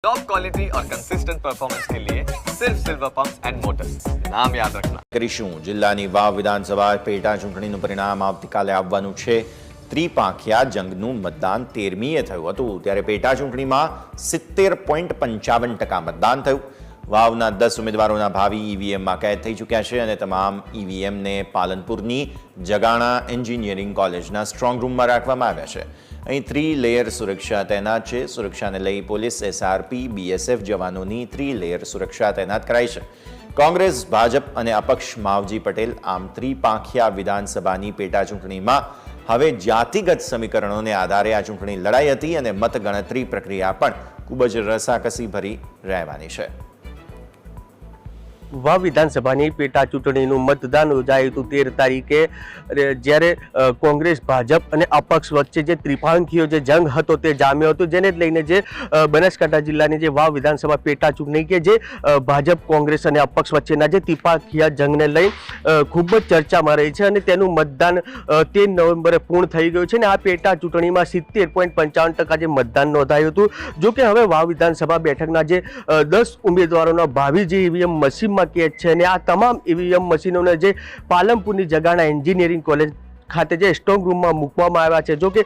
Top quality और consistent performance के लिए सिर्फ सिल्वर पंप्स एंड मोटर्स, नाम याद रखना। કરીશું જિલ્લાની વાવ વિધાનસભા પેટા ચૂંટણીનું પરિણામ આવતીકાલે આવવાનું છે। ત્રિપાંખિયા જંગનું મતદાન 13મીએ થયું હતું, ત્યારે પેટા ચૂંટણીમાં 70.55% મતદાન થયું। વાવના 10 ઉમેદવારોના ભાવિ ઈવીએમમાં કેદ થઈ ચૂક્યા છે અને તમામ ઈવીએમને પાલનપુરની જગાણા એન્જિનિયરિંગ કોલેજના સ્ટ્રોંગ રૂમમાં રાખવામાં આવ્યા છે। અહીં 3 લેયર સુરક્ષા તૈનાત છે। સુરક્ષાને લઈ પોલીસ, એસઆરપી, બીએસએફ જવાનોની 3 લેયર સુરક્ષા તૈનાત કરાઈ છે। કોંગ્રેસ, ભાજપ અને અપક્ષ માવજી પટેલ આમ ત્રિપાંખિયા વિધાનસભાની પેટા ચૂંટણીમાં હવે જાતિગત સમીકરણોને આધારે આ ચૂંટણી લડાઈ હતી અને મતગણતરી પ્રક્રિયા પણ ખૂબ જ રસાકસીભરી રહેવાની છે। વાવ વિધાનસભાની પેટા ચૂંટણીનું મતદાન યોજાયું હતું 13 તારીખે, જ્યારે કોંગ્રેસ, ભાજપ અને અપક્ષ વચ્ચે જે ત્રિપાંખીયો જે જંગ હતો તે જામ્યો હતો, જેને લઈને જે બનાસકાંઠા જિલ્લાની જે વાવ વિધાનસભા પેટા ચૂંટણી કે જે ભાજપ, કોંગ્રેસ અને અપક્ષ વચ્ચેના જે ત્રિપાંખીયા જંગને લઈ ખૂબ જ ચર્ચામાં રહી છે અને તેનું મતદાન 13 નવેમ્બરે પૂર્ણ થઈ ગયું છે અને આ પેટા ચૂંટણીમાં 70.55% જે મતદાન નોંધાયું હતું। જો કે હવે વાવ વિધાનસભા બેઠકના જે 10 ઉમેદવારોના ભાવિ જે ઈવીએમ મશીન કેદ છે અને આ તમામ ઈવીએમ મશીનોને જે પાલનપુરની જગાણા એન્જિનિયરિંગ કોલેજ ખાતે જે સ્ટ્રોંગ રૂમમાં મૂકવામાં આવ્યા છે। જો કે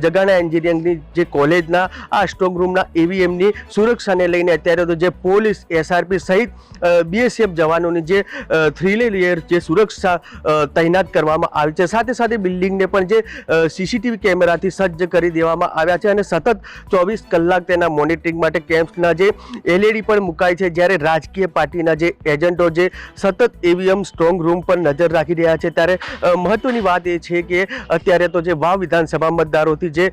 જગાણા એન્જિનિયરિંગની જે કોલેજના આ સ્ટ્રોંગ રૂમના ઈવીએમની સુરક્ષાને લઈને અત્યારે તો જે પોલીસ, એસઆરપી સહિત બીએસએફ જવાનોની જે 3 લેયર જે સુરક્ષા તૈનાત કરવામાં આવી છે। સાથે સાથે બિલ્ડિંગને પણ જે સીસીટીવી કેમેરાથી સજ્જ કરી દેવામાં આવ્યા છે અને સતત 24 કલાક તેના મોનિટરિંગ માટે કેમ્પ્સના જે LED પણ મુકાય છે। જ્યારે રાજકીય પાર્ટીના જે એજન્ટો જે સતત ઈવીએમ સ્ટ્રોંગ રૂમ પર નજર રાખી રહ્યા છે, ત્યારે મહત્વની વાત એ છે કે અત્યારે તો જે વાવ વિધાનસભા મતદારોથી જે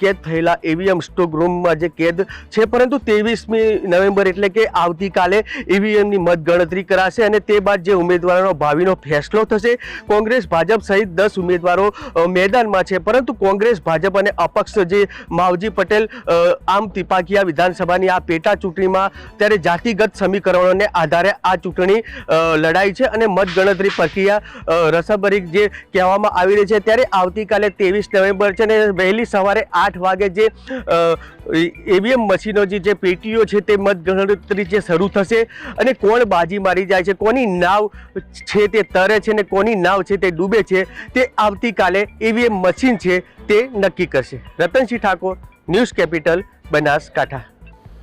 કેદ થયેલા ઈવીએમ સ્ટ્રોંગ રૂમમાં જે કેદ છે, પરંતુ 23મી નવેમ્બર એટલે કે આવતીકાલે ઈવીએમની મતગણતરી કરાશે અને તે બાદ જે ઉમેદવારોનો ભાવિનો ફેસલો થશે। કોંગ્રેસ, ભાજપ સહિત 10 ઉમેદવારો મેદાનમાં છે, પરંતુ કોંગ્રેસ, ભાજપ અને અપક્ષ જે માવજી પટેલ આમ ત્રિપાંખિયા વિધાનસભાની આ પેટા ચૂંટણીમાં ત્યારે જાતિગત સમીકરણોને આધારે આ ચૂંટણી લડાઈ છે અને મતગણતરી પ્રક્રિયા રસાભરી જે કહેવામાં આવી છે। ત્યારે આવતીકાલે 23 નવેમ્બર છે અને વહેલી સવારે 8 વાગે જે ઈવીએમ મશીનોની જે પેટીઓ છે તે મતગણતરી જે શરૂ થશે અને કોણ બાજી મારી જાય છે, કોની નાવ છે તે તરે છે અને કોની નાવ છે તે ડૂબે છે, તે આવતીકાલે ઈવીએમ મશીન છે તે નક્કી કરશે। Ratansinh Thakor, news capital, Banaskantha.